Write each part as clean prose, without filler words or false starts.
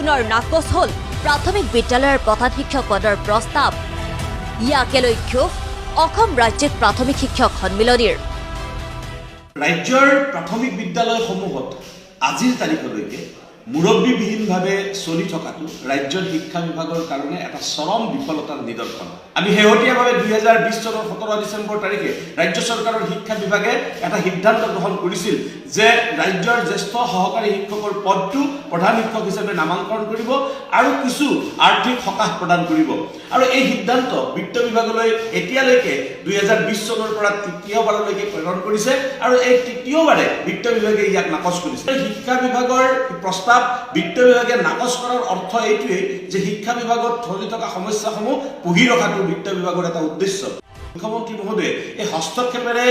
পুনৰ নাকচ হ'ল প্ৰাথমিক বিদ্যালয়ৰ প্ৰধান শিক্ষক পদৰ প্ৰস্তাৱ। ইয়াকে লৈ ক্ষোভ অসম ৰাজ্যিক প্ৰাথমিক শিক্ষক সন্মিলনীৰ। ৰাজ্যৰ প্ৰাথমিক বিদ্যালয়সমূহত আজিৰ তাৰিখলৈকে মুৰব্বীবিহীনভাৱে চলি থকাটো ৰাজ্যৰ শিক্ষা বিভাগৰ কাৰণে এটা চৰম বিফলতাৰ নিদৰ্শন। আমি শেহতীয়াভাৱে 2020 চনৰ 17 ডিচেম্বৰ তাৰিখে ৰাজ্য চৰকাৰৰ শিক্ষা বিভাগে এটা সিদ্ধান্ত গ্ৰহণ কৰিছিল যে ৰাজ্যৰ জ্যেষ্ঠ সহকাৰী শিক্ষকৰ পদটো প্ৰধান শিক্ষক হিচাপে নামাংকৰণ কৰিব আৰু কিছু আৰ্থিক সকাহ প্ৰদান কৰিব। আৰু এই সিদ্ধান্ত বিত্ত বিভাগলৈ এতিয়ালৈকে 2020 চনৰ পৰা তৃতীয়বাৰলৈকে প্ৰেৰণ কৰিছে আৰু এই তৃতীয়বাৰে বিত্ত বিভাগে ইয়াক নাকচ কৰিছে। শিক্ষা বিভাগৰ প্ৰস্তাৱ বিত্ত বিভাগে নাকচ কৰাৰ অৰ্থ এইটোৱেই যে শিক্ষা বিভাগত চলি থকা সমস্যাসমূহ পুহি ৰখাটো বিত্ত বিভাগৰ এটা উদ্দেশ্য। মুখ্যমন্ত্ৰী মহোদয়ে এই হস্তক্ষেপেৰে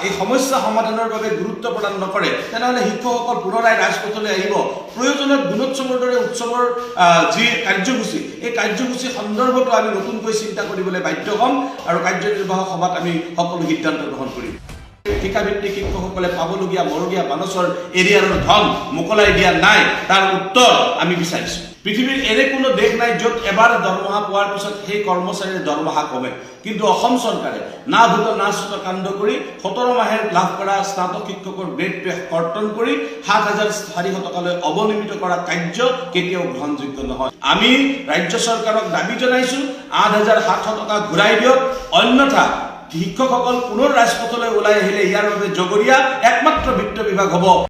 এই সমস্যা সমাধানৰ বাবে গুৰুত্ব প্ৰদান নকৰে, তেনেহ'লে শিক্ষকসকল পুনৰাই ৰাজপথলৈ আহিব। প্ৰয়োজনত গুণোৎসৱৰ দৰে উৎসৱৰ যি কাৰ্যসূচী, এই কাৰ্যসূচী সন্দৰ্ভতো আমি নতুনকৈ চিন্তা কৰিবলৈ বাধ্য হ'ম আৰু কাৰ্যনিৰ্বাহক সভাত আমি সকলো সিদ্ধান্ত গ্ৰহণ কৰিম। ঠিকাভিত্তিক শিক্ষকসকলে পাবলগীয়া মৰগীয়া বানচৰ এৰিয়াৰৰ ধন মোকলাই দিয়া নাই, তাৰ উত্তৰ আমি বিচাৰিছোঁ। পৃথিৱীৰ এনে কোনো দেশ নাই য'ত এবাৰ দৰমহা পোৱাৰ পিছত সেই কৰ্মচাৰীৰ দৰমহা কমে, কিন্তু অসম চৰকাৰে না ভূত না চুত কাণ্ড কৰি 17 মাহে লাভ কৰা স্নাতক শিক্ষকৰ গ্ৰেড পে কৰ্তন কৰি 7,400 টকালৈ অৱনমিত কৰা কাৰ্য কেতিয়াও গ্ৰহণযোগ্য নহয়। আমি ৰাজ্য চৰকাৰক দাবী জনাইছোঁ 8,700 টকা ঘূৰাই দিয়ক, অন্যথা শিক্ষকসকল পুনৰ ৰাজপথলৈ ওলাই আহিলে ইয়াৰ বাবে জগৰীয়া একমাত্ৰ বিত্ত বিভাগ হ'ব।